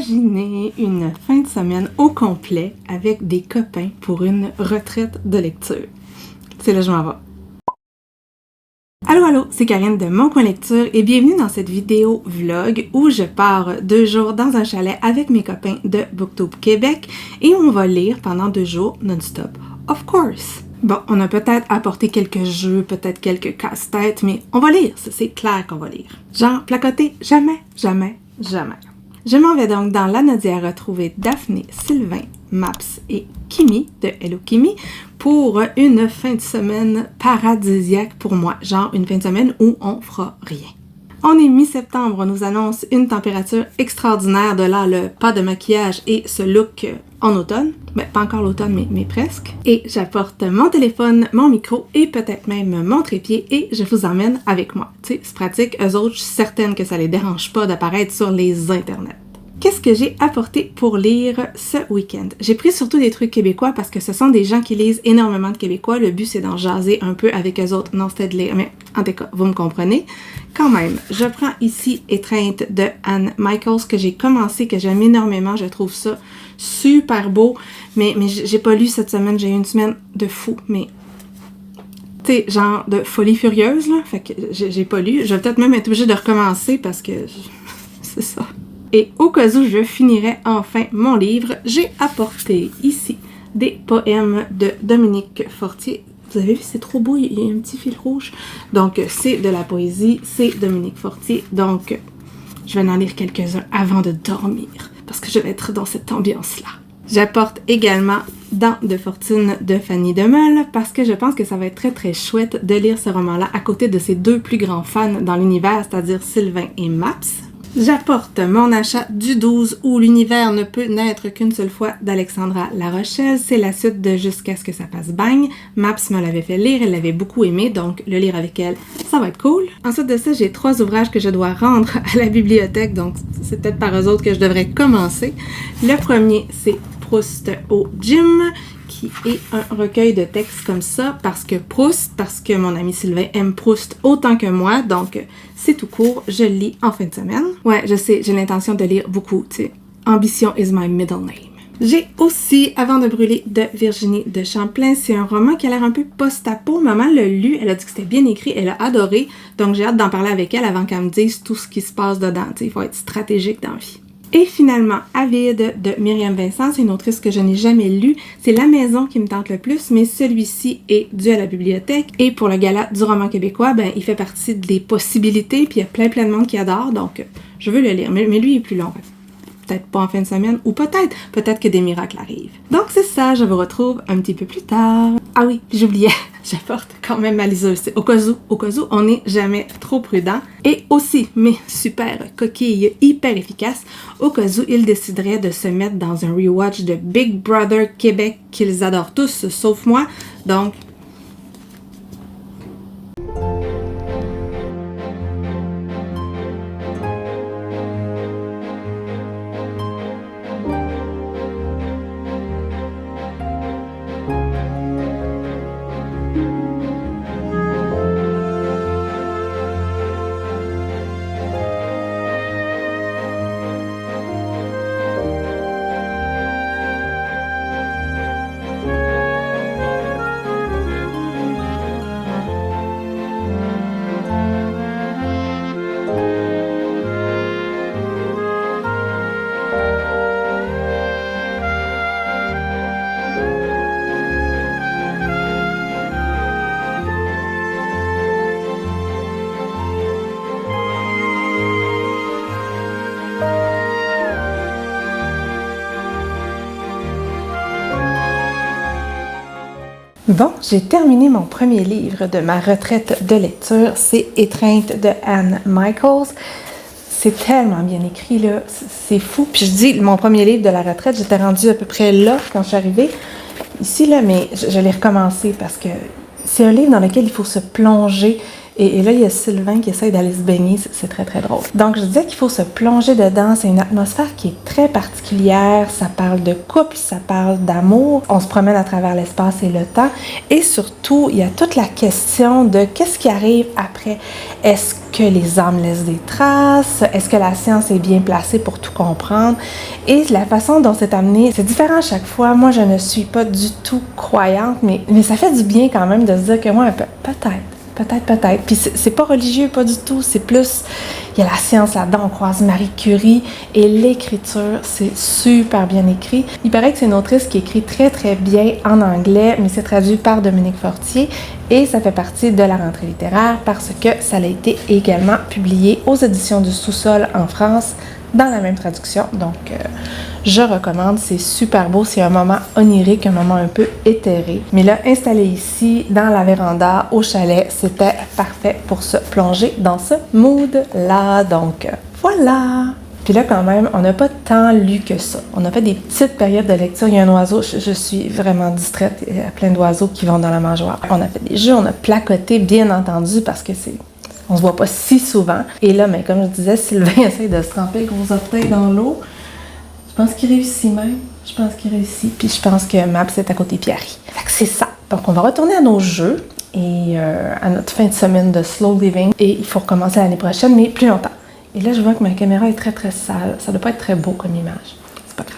Imaginez une fin de semaine au complet avec des copains pour une retraite de lecture. C'est là que je m'en vais. Allô, c'est Karine de Mon Coin Lecture et bienvenue dans cette vidéo vlog où je pars 2 jours dans un chalet avec mes copains de Booktube Québec et on va lire pendant 2 jours non-stop. Of course! Bon, on a peut-être apporté quelques jeux, peut-être quelques casse-têtes, mais on va lire, c'est clair qu'on va lire. Genre, placoter, jamais. Je m'en vais donc dans l'Anaudière retrouver Daphné, Sylvain, Maps et Kimi de Hello Kimi pour une fin de semaine paradisiaque pour moi, genre une fin de semaine où on fera rien. On est mi-septembre, on nous annonce une température extraordinaire, de là le pas de maquillage et ce look en automne. Ben, pas encore l'automne, mais presque. Et j'apporte mon téléphone, mon micro et peut-être même mon trépied et je vous emmène avec moi. Tu sais, c'est pratique, eux autres, je suis certaine que ça les dérange pas d'apparaître sur les internets. Qu'est-ce que j'ai apporté pour lire ce week-end? J'ai pris surtout des trucs québécois parce que ce sont des gens qui lisent énormément de québécois. Le but, c'est d'en jaser un peu avec eux autres. Non, c'était de lire, mais en tout cas, vous me comprenez. Quand même, je prends ici Étreinte de Anne Michaels que j'ai commencé, que j'aime énormément. Je trouve ça super beau. Mais j'ai pas lu cette semaine. J'ai eu une semaine de fou, mais... tu sais, genre de folie furieuse, là. Fait que j'ai pas lu. Je vais peut-être même être obligée de recommencer parce que... c'est ça. Et au cas où je finirais enfin mon livre, j'ai apporté ici des poèmes de Dominique Fortier. Vous avez vu, c'est trop beau, il y a un petit fil rouge. Donc, c'est de la poésie, c'est Dominique Fortier. Donc, je vais en lire quelques-uns avant de dormir, parce que je vais être dans cette ambiance-là. J'apporte également Dents de fortune de Fanny Demeule, parce que je pense que ça va être très très chouette de lire ce roman-là à côté de ses 2 plus grands fans dans l'univers, c'est-à-dire Sylvain et Maps. J'apporte mon achat du 12 où l'univers ne peut naître qu'une seule fois d'Alexandra Larochelle. C'est la suite de Jusqu'à ce que ça passe bang. Maps me l'avait fait lire, elle l'avait beaucoup aimé, donc le lire avec elle, ça va être cool. Ensuite de ça, j'ai 3 ouvrages que je dois rendre à la bibliothèque, donc c'est peut-être par eux autres que je devrais commencer. Le premier, c'est Proust au gym, qui est un recueil de textes comme ça, parce que mon ami Sylvain aime Proust autant que moi, donc c'est tout court, je le lis en fin de semaine. Ouais, je sais, j'ai l'intention de lire beaucoup, tu sais. Ambition is my middle name. J'ai aussi Avant de brûler de Virginie de Champlain. C'est un roman qui a l'air un peu post-apo. Maman l'a lu, elle a dit que c'était bien écrit, elle a adoré, donc j'ai hâte d'en parler avec elle avant qu'elle me dise tout ce qui se passe dedans, tu sais, il faut être stratégique dans la vie. Et finalement, Avide de Myriam Vincent, c'est une autrice que je n'ai jamais lue. C'est La Maison qui me tente le plus, mais celui-ci est dû à la bibliothèque. Et pour le gala du roman québécois, ben il fait partie des possibilités, puis il y a plein de monde qui adore, donc je veux le lire. Mais lui, il est plus long. Peut-être pas en fin de semaine, ou peut-être que des miracles arrivent. Donc c'est ça, je vous retrouve un petit peu plus tard. Ah oui, j'oubliais, j'apporte quand même ma liseuse, au cas où on n'est jamais trop prudent. Et aussi, mes super coquilles hyper efficaces, au cas où ils décideraient de se mettre dans un rewatch de Big Brother Québec qu'ils adorent tous, sauf moi, donc... Bon, j'ai terminé mon premier livre de ma retraite de lecture, c'est Étreinte de Anne Michaels. C'est tellement bien écrit, là, c'est fou. Puis je dis, mon premier livre de la retraite, j'étais rendue à peu près là quand je suis arrivée, ici, là, mais je l'ai recommencé parce que c'est un livre dans lequel il faut se plonger Et là, il y a Sylvain qui essaye d'aller se baigner. C'est très, très drôle. Donc, je disais qu'il faut se plonger dedans. C'est une atmosphère qui est très particulière. Ça parle de couple, ça parle d'amour. On se promène à travers l'espace et le temps. Et surtout, il y a toute la question de qu'est-ce qui arrive après. Est-ce que les âmes laissent des traces? Est-ce que la science est bien placée pour tout comprendre? Et la façon dont c'est amené, c'est différent à chaque fois. Moi, je ne suis pas du tout croyante, mais ça fait du bien quand même de se dire que moi, peut-être. Puis c'est pas religieux, pas du tout. C'est plus, il y a la science là-dedans. On croise Marie Curie et l'écriture, c'est super bien écrit. Il paraît que c'est une autrice qui écrit très, très bien en anglais, mais c'est traduit par Dominique Fortier. Et ça fait partie de la rentrée littéraire parce que ça a été également publié aux éditions du Sous-sol en France dans la même traduction. Donc, je recommande, c'est super beau, c'est un moment onirique, un moment un peu éthéré. Mais là, installé ici, dans la véranda, au chalet, c'était parfait pour se plonger dans ce mood-là. Donc, voilà! Puis là, quand même, on n'a pas tant lu que ça. On a fait des petites périodes de lecture. Il y a un oiseau, je suis vraiment distraite, il y a plein d'oiseaux qui vont dans la mangeoire. On a fait des jeux, on a placoté, bien entendu, parce que on se voit pas si souvent. Et là, mais comme je disais, Sylvain essaie de se tremper le gros orteil dans l'eau. Je pense qu'il réussit même. Puis je pense que Maps est à côté de Pierre. Fait que c'est ça. Donc, on va retourner à nos jeux et à notre fin de semaine de slow living. Et il faut recommencer l'année prochaine, mais plus longtemps. Et là, je vois que ma caméra est très, très sale. Ça doit pas être très beau comme image. C'est pas grave.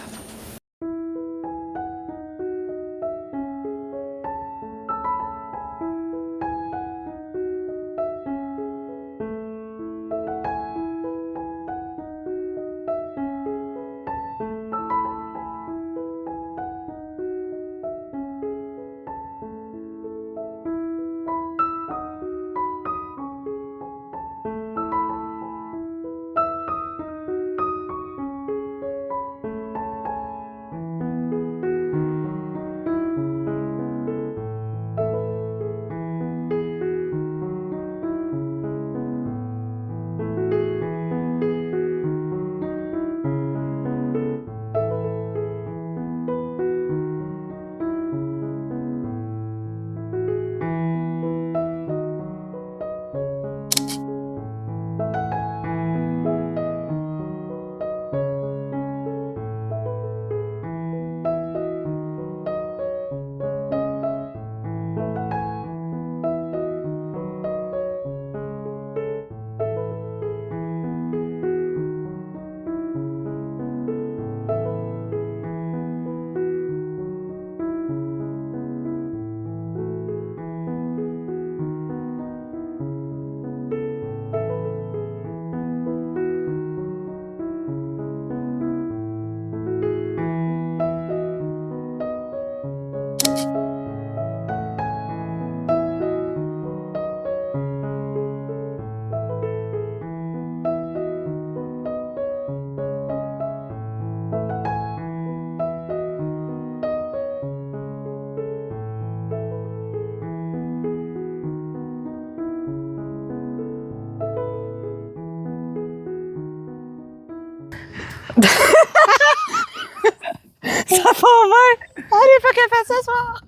Ça va bien! Allez, faut qu'elle fasse ce soir!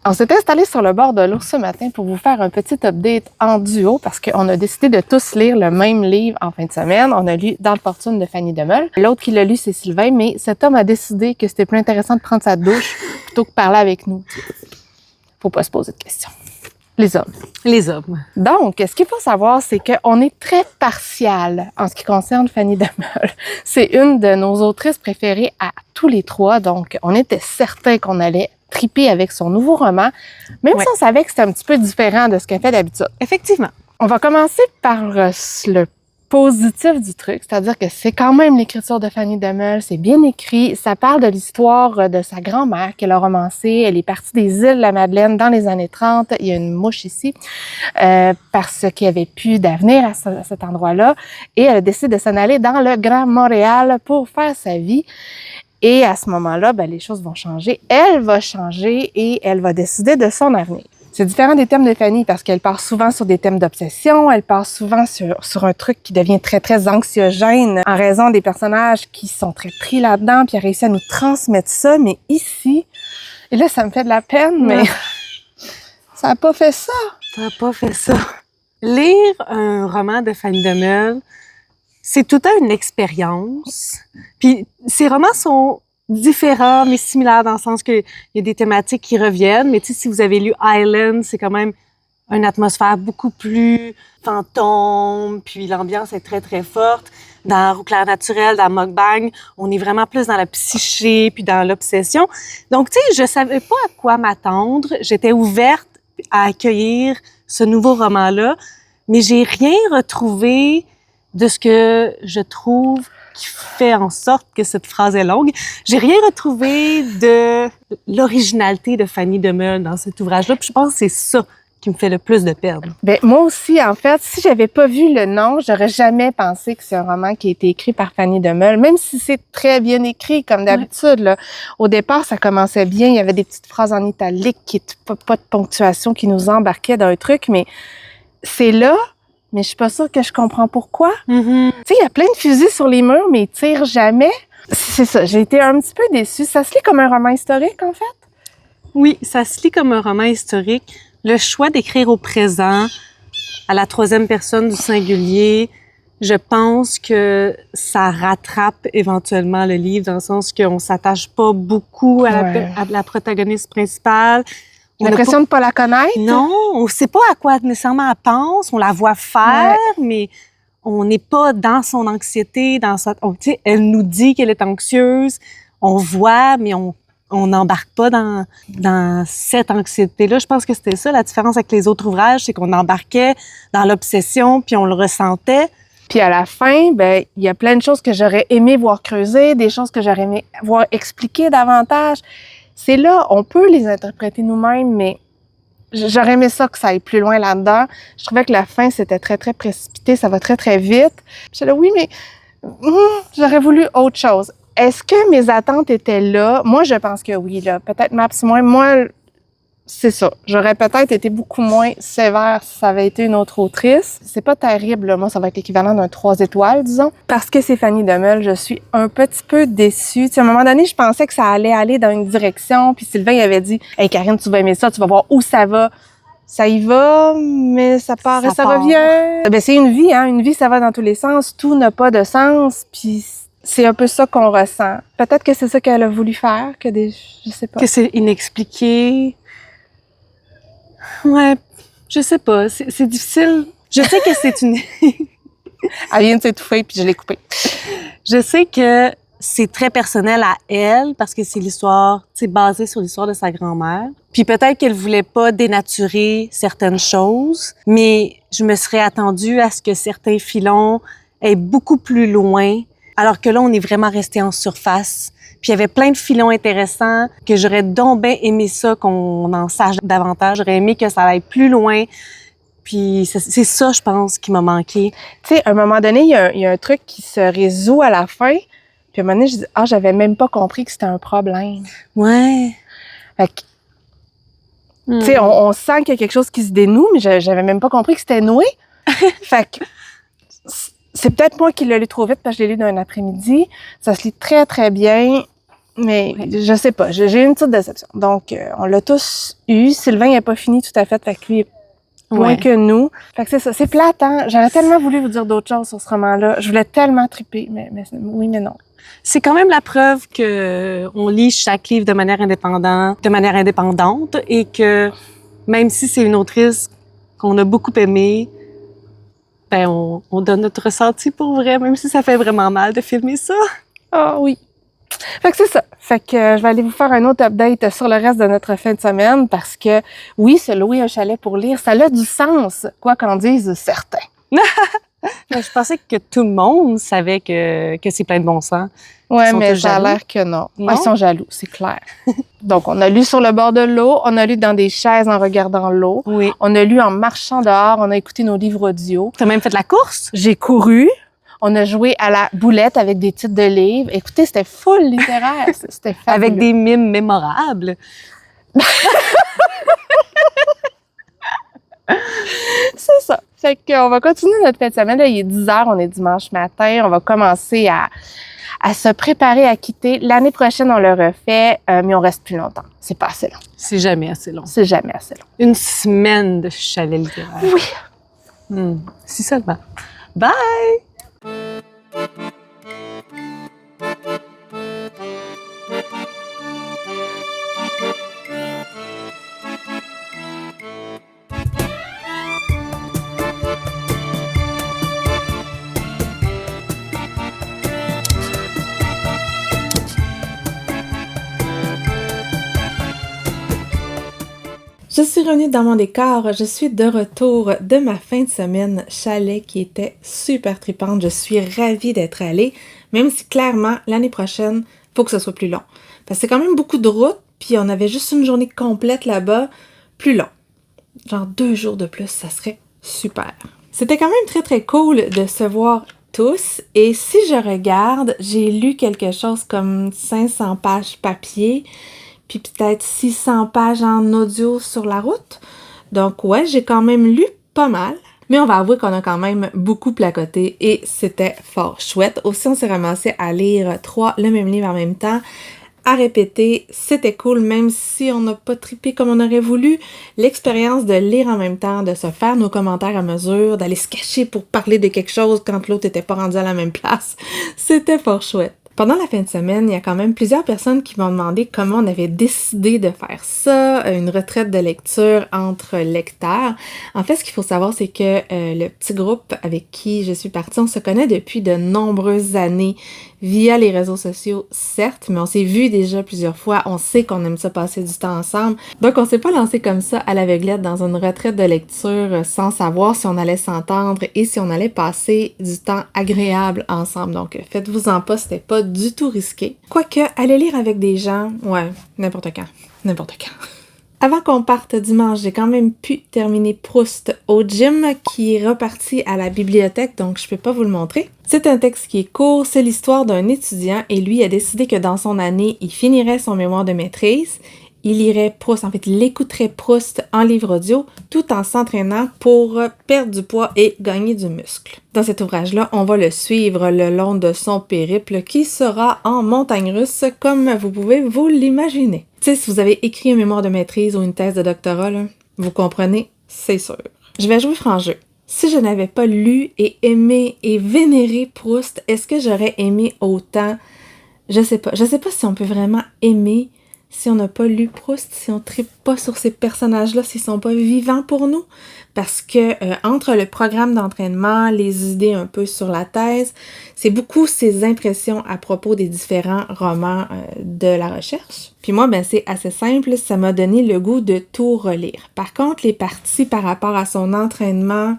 On s'est installé sur le bord de l'eau ce matin pour vous faire un petit update en duo parce qu'on a décidé de tous lire le même livre en fin de semaine. On a lu Dans le fortune de Fanny Demeule. L'autre qui l'a lu, c'est Sylvain, mais cet homme a décidé que c'était plus intéressant de prendre sa douche plutôt que de parler avec nous. Faut pas se poser de questions. Les hommes. Les hommes. Donc, ce qu'il faut savoir, c'est qu'on est très partial en ce qui concerne Fanny Demeule. C'est une de nos autrices préférées à tous les trois, donc on était certain qu'on allait triper avec son nouveau roman, même si on savait que c'était un petit peu différent de ce qu'elle fait d'habitude. Effectivement. On va commencer par le positif du truc, c'est-à-dire que c'est quand même l'écriture de Fanny Demeule, c'est bien écrit, ça parle de l'histoire de sa grand-mère qu'elle a romancée, elle est partie des îles de la Madeleine dans les années 30, il y a une mouche ici, parce qu'il n'y avait plus d'avenir à cet endroit-là, et elle décide de s'en aller dans le Grand Montréal pour faire sa vie. Et à ce moment-là, ben, les choses vont changer. Elle va changer et elle va décider de son avenir. C'est différent des thèmes de Fanny parce qu'elle part souvent sur des thèmes d'obsession, elle part souvent sur un truc qui devient très, très anxiogène en raison des personnages qui sont très pris là-dedans, puis elle a réussi à nous transmettre ça. Mais ici, et là, ça me fait de la peine, mais ça n'a pas fait ça. Ça n'a pas fait ça. lire un roman de Fanny Demeule, c'est tout le temps une expérience. Puis ces romans sont différents, mais similaires dans le sens qu'il y a des thématiques qui reviennent. Mais tu sais, si vous avez lu Island, c'est quand même une atmosphère beaucoup plus fantôme, puis l'ambiance est très, très forte. Dans Roue claire naturelle, dans Mukbang, on est vraiment plus dans la psyché, puis dans l'obsession. Donc, tu sais, je savais pas à quoi m'attendre. J'étais ouverte à accueillir ce nouveau roman-là, mais j'ai rien retrouvé de ce que je trouve qui fait en sorte que cette phrase est longue. J'ai rien retrouvé de l'originalité de Fanny Demeule dans cet ouvrage-là, puis je pense que c'est ça qui me fait le plus de peine. Ben moi aussi, en fait, si j'avais pas vu le nom, j'aurais jamais pensé que c'est un roman qui a été écrit par Fanny Demeule, même si c'est très bien écrit, comme d'habitude. Là. Au départ, ça commençait bien, il y avait des petites phrases en italique, pas de ponctuation, qui nous embarquaient dans un truc, mais c'est là, mais je suis pas sûre que je comprends pourquoi. Mm-hmm. Tu sais, il y a plein de fusils sur les murs, mais ils tirent jamais. C'est ça, j'ai été un petit peu déçue. Ça se lit comme un roman historique, en fait? Oui, ça se lit comme un roman historique. Le choix d'écrire au présent, à la troisième personne du singulier, je pense que ça rattrape éventuellement le livre dans le sens qu'on s'attache pas beaucoup à la protagoniste principale. On a l'impression de pas la connaître? Non, on sait pas à quoi nécessairement elle pense. On la voit faire, mais on n'est pas dans son anxiété, tu sais, elle nous dit qu'elle est anxieuse. On voit, mais on n'embarque pas dans cette anxiété-là. Je pense que c'était ça, la différence avec les autres ouvrages, c'est qu'on embarquait dans l'obsession, puis on le ressentait. Puis à la fin, ben il y a plein de choses que j'aurais aimé voir creuser, des choses que j'aurais aimé voir expliquer davantage. C'est là, on peut les interpréter nous-mêmes, mais j'aurais aimé ça que ça aille plus loin là-dedans. Je trouvais que la fin, c'était très, très précipité, ça va très, très vite. J'étais là, oui, mais j'aurais voulu autre chose. Est-ce que mes attentes étaient là? Moi, je pense que oui, là. Peut-être Maps moins. Moi, c'est ça. J'aurais peut-être été beaucoup moins sévère si ça avait été une autre autrice. C'est pas terrible, là. Moi, ça va être l'équivalent d'un 3 étoiles, disons. Parce que c'est Fanny Demeule, je suis un petit peu déçue. Tu sais, à un moment donné, je pensais que ça allait aller dans une direction. Puis Sylvain, il avait dit, « Hey, Karine, tu vas aimer ça, tu vas voir où ça va. » Ça y va, mais ça part et ça revient. Ben, c'est une vie, hein. Une vie, ça va dans tous les sens. Tout n'a pas de sens. Puis c'est un peu ça qu'on ressent. Peut-être que c'est ça qu'elle a voulu faire, je sais pas. Que c'est inexpliqué. Ouais, je sais pas. C'est difficile. Je sais que c'est une... Elle vient de s'étouffer, puis je l'ai coupée. Je sais que c'est très personnel à elle, parce que c'est l'histoire, c'est basé sur l'histoire de sa grand-mère. Puis peut-être qu'elle voulait pas dénaturer certaines choses, mais je me serais attendue à ce que certains filons aient beaucoup plus loin. Alors que là, on est vraiment resté en surface. Puis il y avait plein de filons intéressants que j'aurais donc bien aimé ça, qu'on en sache davantage. J'aurais aimé que ça aille plus loin. Puis c'est ça, je pense, qui m'a manqué. Tu sais, à un moment donné, il y a un truc qui se résout à la fin. Puis à un moment donné, je dis, j'avais même pas compris que c'était un problème. Ouais. Fait que, tu sais, on sent qu'il y a quelque chose qui se dénoue, mais j'avais même pas compris que c'était noué. Fait que c'est peut-être moi qui l'ai lu trop vite parce que je l'ai lu d'un après-midi. Ça se lit très, très bien, mais je sais pas. J'ai eu une petite déception. Donc, on l'a tous eu. Sylvain n'a pas fini tout à fait, fait que lui est moins que nous. Fait que c'est ça. C'est plate, hein? J'aurais tellement voulu vous dire d'autres choses sur ce roman-là. Je voulais tellement triper, mais oui, mais non. C'est quand même la preuve que on lit chaque livre de manière indépendante et que même si c'est une autrice qu'on a beaucoup aimée, ben on donne notre ressenti pour vrai, même si ça fait vraiment mal de filmer ça. Ah oui. Fait que c'est ça. Fait que je vais aller vous faire un autre update sur le reste de notre fin de semaine parce que oui, se louer un chalet pour lire, ça a du sens, quoi qu'en disent certains. Je pensais que tout le monde savait que c'est plein de bon sens. Ouais, mais ça a l'air que non. Ils sont jaloux, c'est clair. Donc, on a lu sur le bord de l'eau, on a lu dans des chaises en regardant l'eau, oui. On a lu en marchant dehors, on a écouté nos livres audio. T'as même fait de la course? J'ai couru. On a joué à la boulette avec des titres de livres. Écoutez, c'était full littéraire. C'était fabuleux. Avec des mimes mémorables. C'est ça. Fait qu'on va continuer notre fin de semaine. Là, il est 10h, on est dimanche matin. On va commencer à se préparer à quitter. L'année prochaine, on le refait, mais on reste plus longtemps. C'est pas assez long. C'est jamais assez long. C'est jamais assez long. Une semaine de chalet littéraire. Oui. Si seulement. Bye! Je suis revenue dans mon décor, je suis de retour de ma fin de semaine chalet qui était super tripante. Je suis ravie d'être allée, même si clairement l'année prochaine, faut que ce soit plus long. Parce que c'est quand même beaucoup de route, puis on avait juste une journée complète là-bas, plus long. Genre 2 jours de plus, ça serait super. C'était quand même très très cool de se voir tous, et si je regarde, j'ai lu quelque chose comme 500 pages papier, puis peut-être 600 pages en audio sur la route. Donc ouais, j'ai quand même lu pas mal. Mais on va avouer qu'on a quand même beaucoup placoté et c'était fort chouette. Aussi, on s'est ramassé à lire le même livre en même temps, à répéter. C'était cool, même si on n'a pas trippé comme on aurait voulu. L'expérience de lire en même temps, de se faire nos commentaires à mesure, d'aller se cacher pour parler de quelque chose quand l'autre n'était pas rendu à la même place, c'était fort chouette. Pendant la fin de semaine, il y a quand même plusieurs personnes qui m'ont demandé comment on avait décidé de faire ça, une retraite de lecture entre lecteurs. En fait, ce qu'il faut savoir, c'est que le petit groupe avec qui je suis partie, on se connaît depuis de nombreuses années via les réseaux sociaux, certes, mais on s'est vu déjà plusieurs fois, on sait qu'on aime ça passer du temps ensemble. Donc, on s'est pas lancé comme ça à l'aveuglette dans une retraite de lecture sans savoir si on allait s'entendre et si on allait passer du temps agréable ensemble. Donc, faites-vous-en pas, c'était pas du tout risqué. Quoique, aller lire avec des gens, ouais, n'importe quand. N'importe quand. Avant qu'on parte dimanche, j'ai quand même pu terminer Proust au gym, qui est reparti à la bibliothèque, donc je peux pas vous le montrer. C'est un texte qui est court, c'est l'histoire d'un étudiant et lui a décidé que dans son année, il finirait son mémoire de maîtrise. Il lirait Proust, en fait, il écouterait Proust en livre audio tout en s'entraînant pour perdre du poids et gagner du muscle. Dans cet ouvrage-là, on va le suivre le long de son périple qui sera en montagne russe, comme vous pouvez vous l'imaginer. Tu sais, si vous avez écrit un mémoire de maîtrise ou une thèse de doctorat, là, vous comprenez, c'est sûr. Je vais jouer franc jeu. Si je n'avais pas lu et aimé et vénéré Proust, est-ce que j'aurais aimé autant? Je sais pas. Je sais pas si on peut vraiment aimer si on n'a pas lu Proust, si on trippe pas sur ces personnages-là, s'ils sont pas vivants pour nous. Parce que entre le programme d'entraînement, les idées un peu sur la thèse, c'est beaucoup ses impressions à propos des différents romans de la recherche. Puis moi, ben c'est assez simple, ça m'a donné le goût de tout relire. Par contre, les parties par rapport à son entraînement,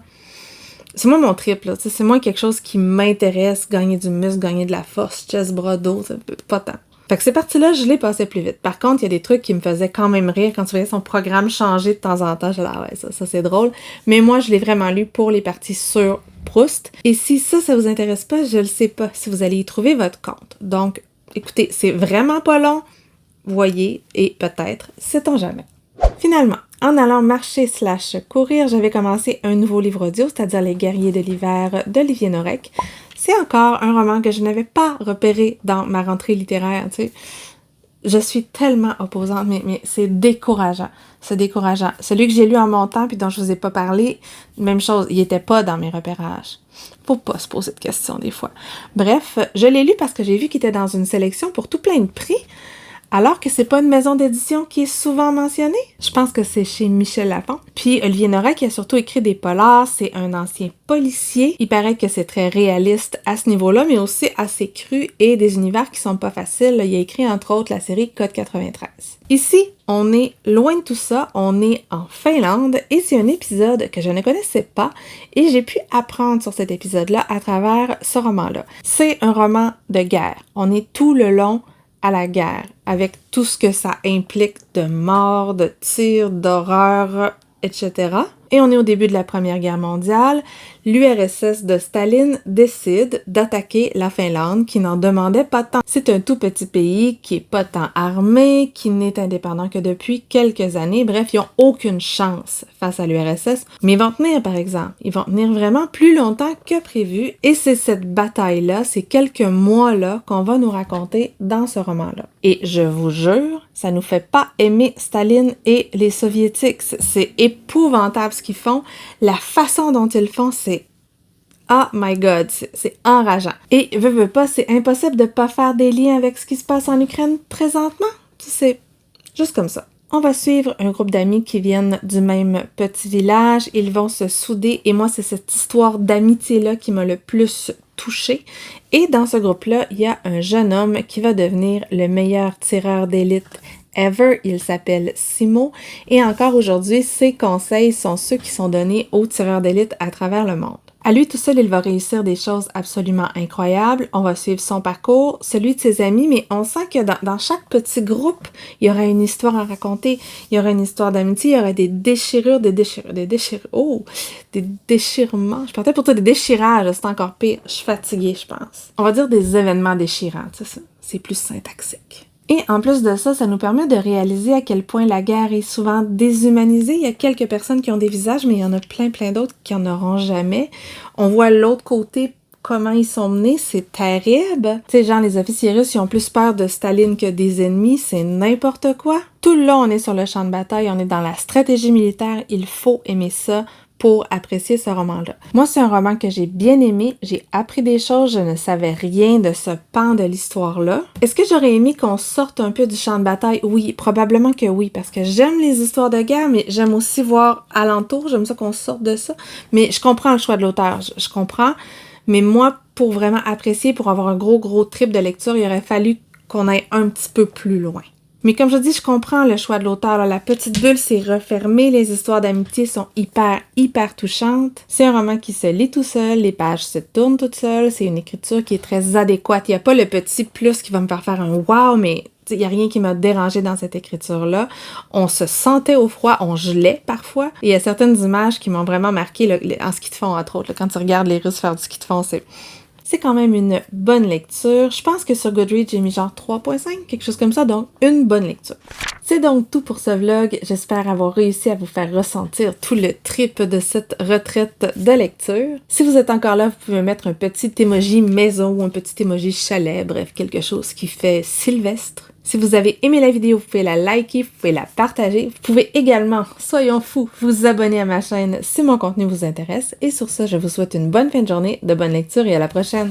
c'est moi mon trip, là. C'est moi quelque chose qui m'intéresse, gagner du muscle, gagner de la force, chest, bras, dos, pas tant. Fait que ces parties-là, je les passais plus vite. Par contre, il y a des trucs qui me faisaient quand même rire quand tu voyais son programme changer de temps en temps. Je disais, ah ouais, ça c'est drôle. Mais moi, je l'ai vraiment lu pour les parties sur Proust. Et si ça vous intéresse pas, je le sais pas si vous allez y trouver votre compte. Donc, écoutez, c'est vraiment pas long. Voyez, et peut-être, sait-on jamais. Finalement, en allant marcher / courir, j'avais commencé un nouveau livre audio, c'est-à-dire Les Guerriers de l'hiver d'Olivier Norek. C'est encore un roman que je n'avais pas repéré dans ma rentrée littéraire, tu sais. Je suis tellement opposante, mais c'est décourageant. C'est décourageant. Celui que j'ai lu en montant puis dont je vous ai pas parlé, même chose, il était pas dans mes repérages. Faut pas se poser de questions des fois. Bref, je l'ai lu parce que j'ai vu qu'il était dans une sélection pour tout plein de prix. Alors que c'est pas une maison d'édition qui est souvent mentionnée. Je pense que c'est chez Michel Lafon. Puis Olivier Norek, qui a surtout écrit des polars, c'est un ancien policier. Il paraît que c'est très réaliste à ce niveau-là, mais aussi assez cru et des univers qui sont pas faciles. Il a écrit entre autres la série Code 93. Ici, on est loin de tout ça, on est en Finlande et c'est un épisode que je ne connaissais pas et j'ai pu apprendre sur cet épisode-là à travers ce roman-là. C'est un roman de guerre. On est tout le long à la guerre, avec tout ce que ça implique de mort, de tirs, d'horreur, etc. Et on est au début de la Première Guerre mondiale. L'URSS de Staline décide d'attaquer la Finlande, qui n'en demandait pas tant. C'est un tout petit pays qui est pas tant armé, qui n'est indépendant que depuis quelques années. Bref, ils n'ont aucune chance face à l'URSS. Mais ils vont tenir, par exemple. Ils vont tenir vraiment plus longtemps que prévu. Et c'est cette bataille-là, ces quelques mois-là qu'on va nous raconter dans ce roman-là. Et je vous jure, ça nous fait pas aimer Staline et les Soviétiques. C'est épouvantable. ce qu'ils font, la façon dont ils le font, c'est oh my God, c'est enrageant. Et veux pas, c'est impossible de pas faire des liens avec ce qui se passe en Ukraine présentement. C'est juste comme ça. On va suivre un groupe d'amis qui viennent du même petit village. Ils vont se souder et moi, c'est cette histoire d'amitié-là qui m'a le plus touchée. Et dans ce groupe-là, il y a un jeune homme qui va devenir le meilleur tireur d'élite ever. Il s'appelle Simo. Et encore aujourd'hui, ses conseils sont ceux qui sont donnés aux tireurs d'élite à travers le monde. À lui tout seul, il va réussir des choses absolument incroyables. On va suivre son parcours, celui de ses amis, mais on sent que dans chaque petit groupe, il y aura une histoire à raconter. Il y aura une histoire d'amitié, il y aura des déchirures, des déchirements. Je partais pour toi des déchirages, c'est encore pire. Je suis fatiguée, je pense. On va dire des événements déchirants, c'est plus syntaxique. Et en plus de ça, ça nous permet de réaliser à quel point la guerre est souvent déshumanisée. Il y a quelques personnes qui ont des visages, mais il y en a plein d'autres qui en auront jamais. On voit l'autre côté, comment ils sont menés, c'est terrible. Tu sais, genre, les officiers russes, ils ont plus peur de Staline que des ennemis, c'est n'importe quoi. Tout le long, on est sur le champ de bataille, on est dans la stratégie militaire, il faut aimer ça pour apprécier ce roman-là. Moi, c'est un roman que j'ai bien aimé, j'ai appris des choses, je ne savais rien de ce pan de l'histoire-là. Est-ce que j'aurais aimé qu'on sorte un peu du champ de bataille? Oui, probablement que oui, parce que j'aime les histoires de guerre, mais j'aime aussi voir alentour, j'aime ça qu'on sorte de ça. Mais je comprends le choix de l'auteur, je comprends, mais moi, pour vraiment apprécier, pour avoir un gros trip de lecture, il aurait fallu qu'on aille un petit peu plus loin. Mais comme je dis, je comprends le choix de l'auteur. La petite bulle s'est refermée, les histoires d'amitié sont hyper touchantes. C'est un roman qui se lit tout seul, les pages se tournent toutes seules, c'est une écriture qui est très adéquate. Il n'y a pas le petit plus qui va me faire un wow, mais il n'y a rien qui m'a dérangé dans cette écriture-là. On se sentait au froid, on gelait parfois. Et il y a certaines images qui m'ont vraiment marqué en ski de fond, entre autres. Quand tu regardes les Russes faire du ski de fond, c'est quand même une bonne lecture. Je pense que sur Goodreads, j'ai mis genre 3.5, quelque chose comme ça, donc une bonne lecture. C'est donc tout pour ce vlog. J'espère avoir réussi à vous faire ressentir tout le trip de cette retraite de lecture. Si vous êtes encore là, vous pouvez mettre un petit emoji maison ou un petit emoji chalet, bref, quelque chose qui fait sylvestre. Si vous avez aimé la vidéo, vous pouvez la liker, vous pouvez la partager. Vous pouvez également, soyons fous, vous abonner à ma chaîne si mon contenu vous intéresse. Et sur ça, je vous souhaite une bonne fin de journée, de bonne lecture et à la prochaine!